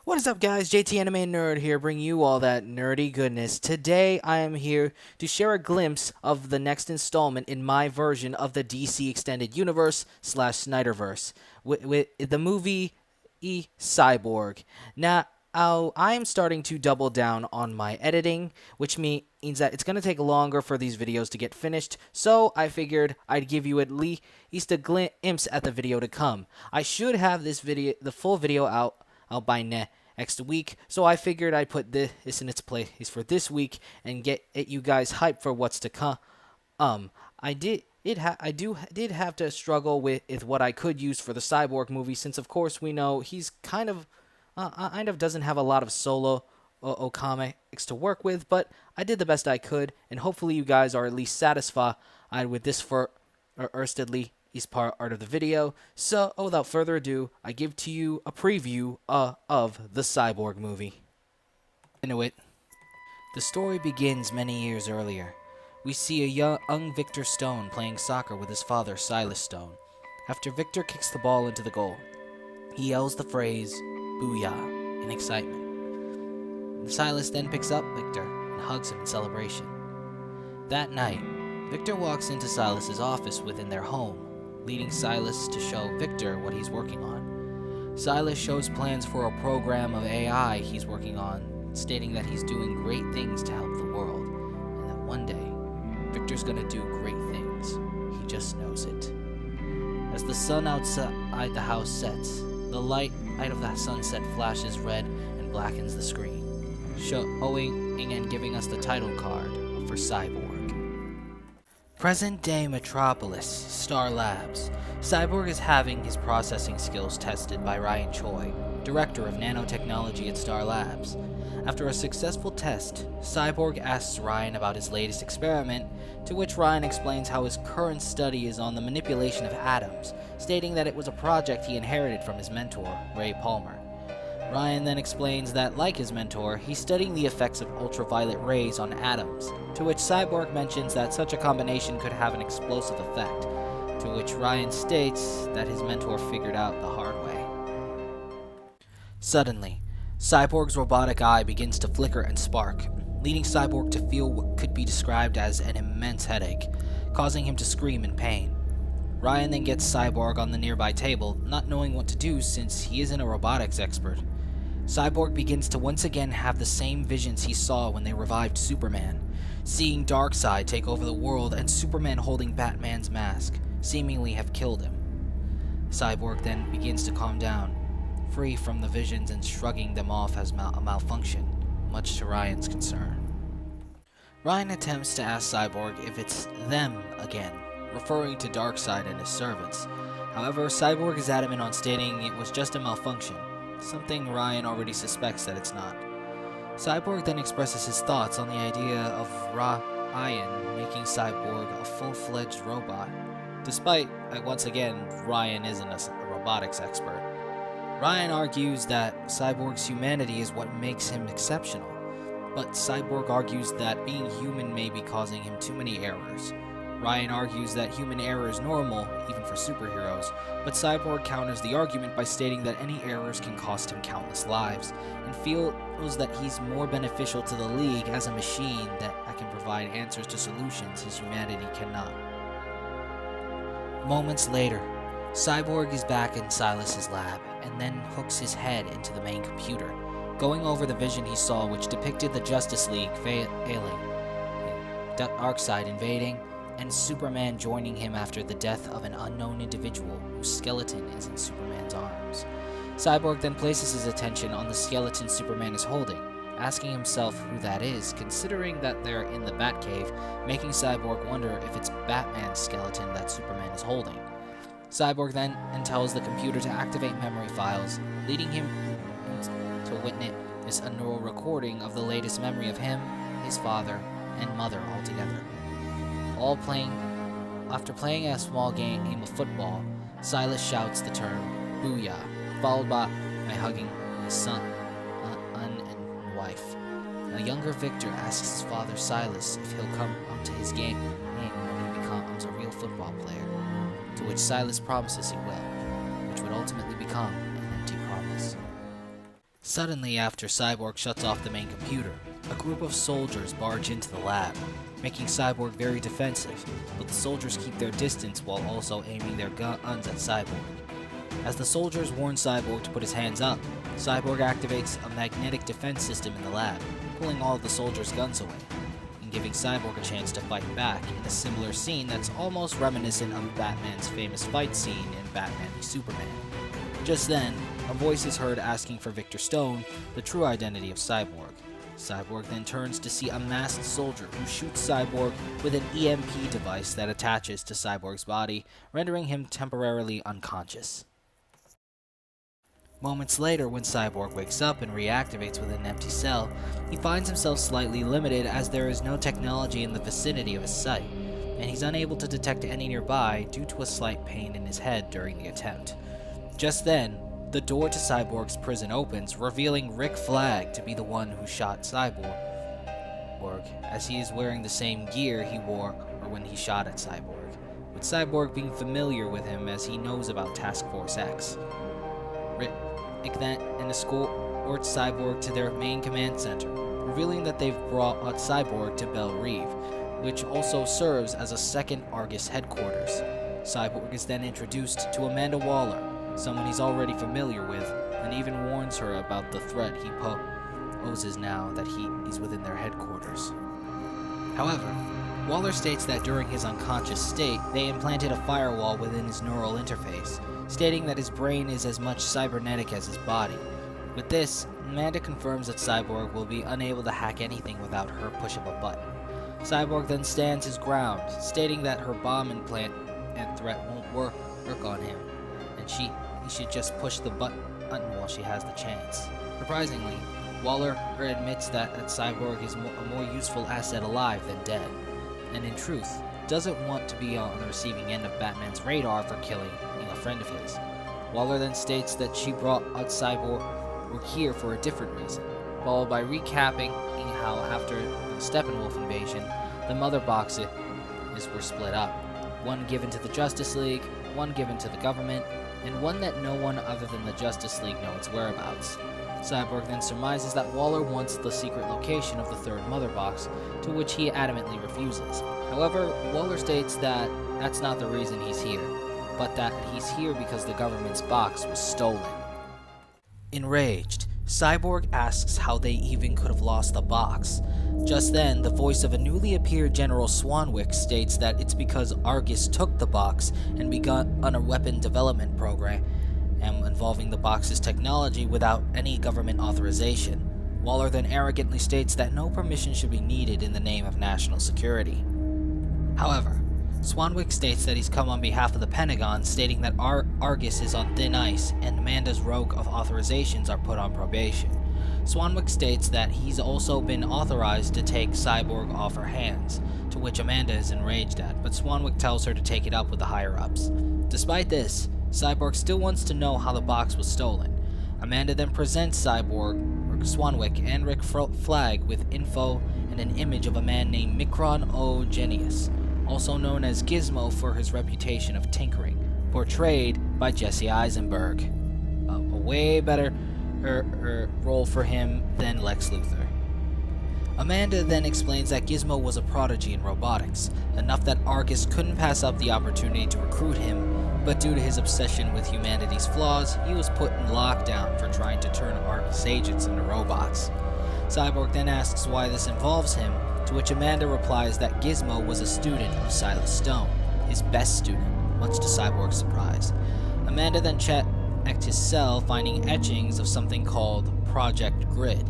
What is up, guys? JT Anime Nerd here, bringing you all that nerdy goodness. Today, I am here to share a glimpse of the next installment in my version of the DC Extended Universe / Snyderverse with the movie Cyborg. Now, I am starting to double down on my editing, which means that it's going to take longer for these videos to get finished, so I figured I'd give you at least a glimpse at the video to come. I should have the full video out by next week. So I figured I'd put this in its place for this week and get you guys hyped for what's to come. I did have to struggle with what I could use for the Cyborg movie, since of course we know he's kind of doesn't have a lot of solo comics to work with, but I did the best I could, and hopefully you guys are at least satisfied with this for Erstedly is part of the video. So, without further ado, I give to you a preview of the Cyborg movie. Into it. The story begins many years earlier. We see a young Victor Stone playing soccer with his father, Silas Stone. After Victor kicks the ball into the goal, he yells the phrase, "Booyah," in excitement. Silas then picks up Victor and hugs him in celebration. That night, Victor walks into Silas's office within their home, leading Silas to show Victor what he's working on. Silas shows plans for a program of AI he's working on, stating that he's doing great things to help the world, and that one day, Victor's gonna do great things. He just knows it. As the sun outside the house sets, the light of the sunset flashes red and blackens the screen, showing and giving us the title card for Cyborg. Present-day Metropolis, Star Labs. Cyborg is having his processing skills tested by Ryan Choi, director of nanotechnology at Star Labs. After a successful test, Cyborg asks Ryan about his latest experiment, to which Ryan explains how his current study is on the manipulation of atoms, stating that it was a project he inherited from his mentor, Ray Palmer. Ryan then explains that, like his mentor, he's studying the effects of ultraviolet rays on atoms, to which Cyborg mentions that such a combination could have an explosive effect, to which Ryan states that his mentor figured out the hard way. Suddenly, Cyborg's robotic eye begins to flicker and spark, leading Cyborg to feel what could be described as an immense headache, causing him to scream in pain. Ryan then gets Cyborg on the nearby table, not knowing what to do since he isn't a robotics expert. Cyborg begins to once again have the same visions he saw when they revived Superman, seeing Darkseid take over the world and Superman holding Batman's mask, seemingly have killed him. Cyborg then begins to calm down, free from the visions and shrugging them off as a malfunction, much to Ryan's concern. Ryan attempts to ask Cyborg if it's them again, referring to Darkseid and his servants. However, Cyborg is adamant on stating it was just a malfunction, something Ryan already suspects that it's not. Cyborg then expresses his thoughts on the idea of Ryan making Cyborg a full-fledged robot, despite, once again, Ryan isn't a robotics expert. Ryan argues that Cyborg's humanity is what makes him exceptional, but Cyborg argues that being human may be causing him too many errors. Ryan argues that human error is normal, even for superheroes, but Cyborg counters the argument by stating that any errors can cost him countless lives, and feels that he's more beneficial to the League as a machine that can provide answers to solutions his humanity cannot. Moments later, Cyborg is back in Silas's lab, and then hooks his head into the main computer, going over the vision he saw which depicted the Justice League failing, Darkseid invading, and Superman joining him after the death of an unknown individual whose skeleton is in Superman's arms. Cyborg then places his attention on the skeleton Superman is holding, asking himself who that is, considering that they're in the Batcave, making Cyborg wonder if it's Batman's skeleton that Superman is holding. Cyborg then tells the computer to activate memory files, leading him to witness a neural recording of the latest memory of him, his father, and mother all together. After playing a small game of football, Silas shouts the term "Booyah," followed by hugging his son and wife. A younger Victor asks his father Silas if he'll come up to his game when he becomes a real football player, to which Silas promises he will, which would ultimately become an empty promise. Suddenly, after Cyborg shuts off the main computer, a group of soldiers barge into the lab, making Cyborg very defensive, but the soldiers keep their distance while also aiming their guns at Cyborg. As the soldiers warn Cyborg to put his hands up, Cyborg activates a magnetic defense system in the lab, pulling all of the soldiers' guns away, and giving Cyborg a chance to fight back in a similar scene that's almost reminiscent of Batman's famous fight scene in Batman v Superman. Just then, a voice is heard asking for Victor Stone, the true identity of Cyborg. Cyborg then turns to see a masked soldier who shoots Cyborg with an EMP device that attaches to Cyborg's body, rendering him temporarily unconscious. Moments later, when Cyborg wakes up and reactivates with an empty cell, he finds himself slightly limited as there is no technology in the vicinity of his sight, and he's unable to detect any nearby due to a slight pain in his head during the attempt. Just then, the door to Cyborg's prison opens, revealing Rick Flag to be the one who shot Cyborg, as he is wearing the same gear he wore when he shot at Cyborg, with Cyborg being familiar with him as he knows about Task Force X. Rick then escorts Cyborg to their main command center, revealing that they've brought Cyborg to Belle Reve, which also serves as a second Argus headquarters. Cyborg is then introduced to Amanda Waller, someone he's already familiar with, and even warns her about the threat he poses now that he's within their headquarters. However, Waller states that during his unconscious state, they implanted a firewall within his neural interface, stating that his brain is as much cybernetic as his body. With this, Amanda confirms that Cyborg will be unable to hack anything without her push of a button. Cyborg then stands his ground, stating that her bomb implant and threat won't work on him, and he should just push the button while she has the chance. Surprisingly, Waller admits that Cyborg is a more useful asset alive than dead, and in truth, doesn't want to be on the receiving end of Batman's radar for killing a friend of his. Waller then states that she brought Cyborg here for a different reason, followed by recapping how after the Steppenwolf invasion, the Mother Boxes were split up, one given to the Justice League, one given to the government, and one that no one other than the Justice League know its whereabouts. Cyborg then surmises that Waller wants the secret location of the third Mother Box, to which he adamantly refuses. However, Waller states that that's not the reason he's here, but that he's here because the government's box was stolen. Enraged, Cyborg asks how they even could have lost the box. Just then, the voice of a newly appeared General Swanwick states that it's because Argus took the box and begun on a weapon development program involving the box's technology without any government authorization. Waller then arrogantly states that no permission should be needed in the name of national security. However, Swanwick states that he's come on behalf of the Pentagon, stating that Argus is on thin ice and Amanda's rogue of authorizations are put on probation. Swanwick states that he's also been authorized to take Cyborg off her hands, to which Amanda is enraged at, but Swanwick tells her to take it up with the higher-ups. Despite this, Cyborg still wants to know how the box was stolen. Amanda then presents Swanwick and Rick Flag with info and an image of a man named Micron O. Genius, also known as Gizmo for his reputation of tinkering, portrayed by Jesse Eisenberg. A way better role for him than Lex Luthor. Amanda then explains that Gizmo was a prodigy in robotics, enough that Argus couldn't pass up the opportunity to recruit him, but due to his obsession with humanity's flaws, he was put in lockdown for trying to turn Argus agents into robots. Cyborg then asks why this involves him, to which Amanda replies that Gizmo was a student of Silas Stone, his best student, much to Cyborg's surprise. Amanda then checked his cell, finding etchings of something called Project Grid.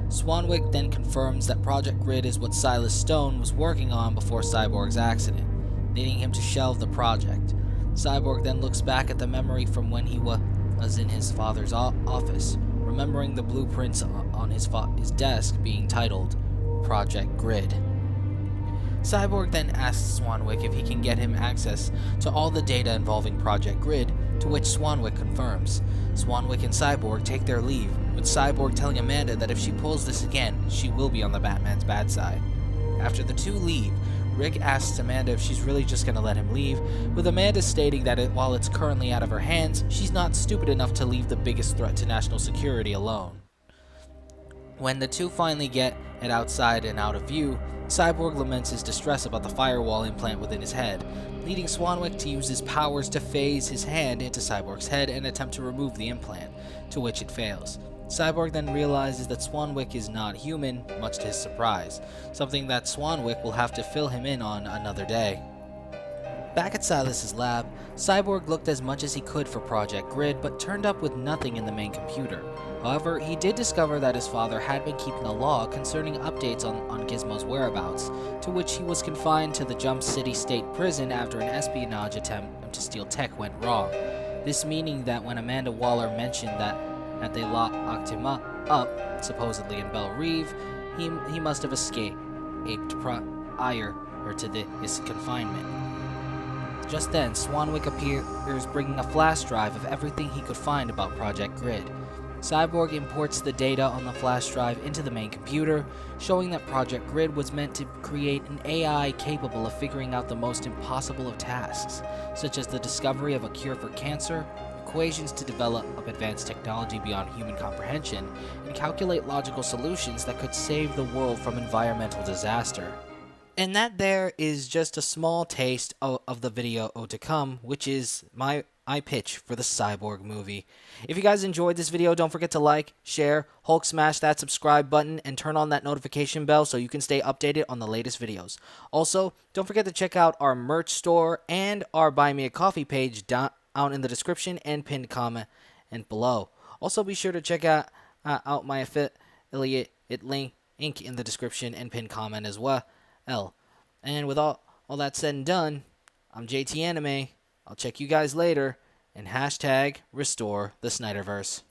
Swanwick then confirms that Project Grid is what Silas Stone was working on before Cyborg's accident, leading him to shelve the project. Cyborg then looks back at the memory from when he was in his father's office, remembering the blueprints on his desk being titled Project Grid. Cyborg then asks Swanwick if he can get him access to all the data involving Project Grid, to which Swanwick confirms. Swanwick and Cyborg take their leave, with Cyborg telling Amanda that if she pulls this again, she will be on the Batman's bad side. After the two leave, Rick asks Amanda if she's really just going to let him leave, with Amanda stating that while it's currently out of her hands, she's not stupid enough to leave the biggest threat to national security alone. When the two finally get it outside and out of view, Cyborg laments his distress about the firewall implant within his head, leading Swanwick to use his powers to phase his hand into Cyborg's head and attempt to remove the implant, to which it fails. Cyborg then realizes that Swanwick is not human, much to his surprise, something that Swanwick will have to fill him in on another day. Back at Silas's lab, Cyborg looked as much as he could for Project Grid, but turned up with nothing in the main computer. However, he did discover that his father had been keeping a log concerning updates on Gizmo's whereabouts, to which he was confined to the Jump City State Prison after an espionage attempt to steal tech went wrong. This meaning that when Amanda Waller mentioned that they locked him up, supposedly in Belle Reve, he must have escaped prior to his confinement. Just then, Swanwick appears bringing a flash drive of everything he could find about Project Grid. Cyborg imports the data on the flash drive into the main computer, showing that Project Grid was meant to create an AI capable of figuring out the most impossible of tasks, such as the discovery of a cure for cancer, equations to develop advanced technology beyond human comprehension, and calculate logical solutions that could save the world from environmental disaster. And that there is just a small taste of the video to come, which is my pitch for the Cyborg movie. If you guys enjoyed this video, don't forget to like, share, Hulk smash that subscribe button, and turn on that notification bell so you can stay updated on the latest videos. Also, don't forget to check out our merch store and our Buy Me a Coffee page down in the description and pinned comment and below. Also, be sure to check out my affiliate link in the description and pinned comment as well. And with all that said and done, I'm JT Anime. I'll check you guys later, and hashtag restore the Snyderverse.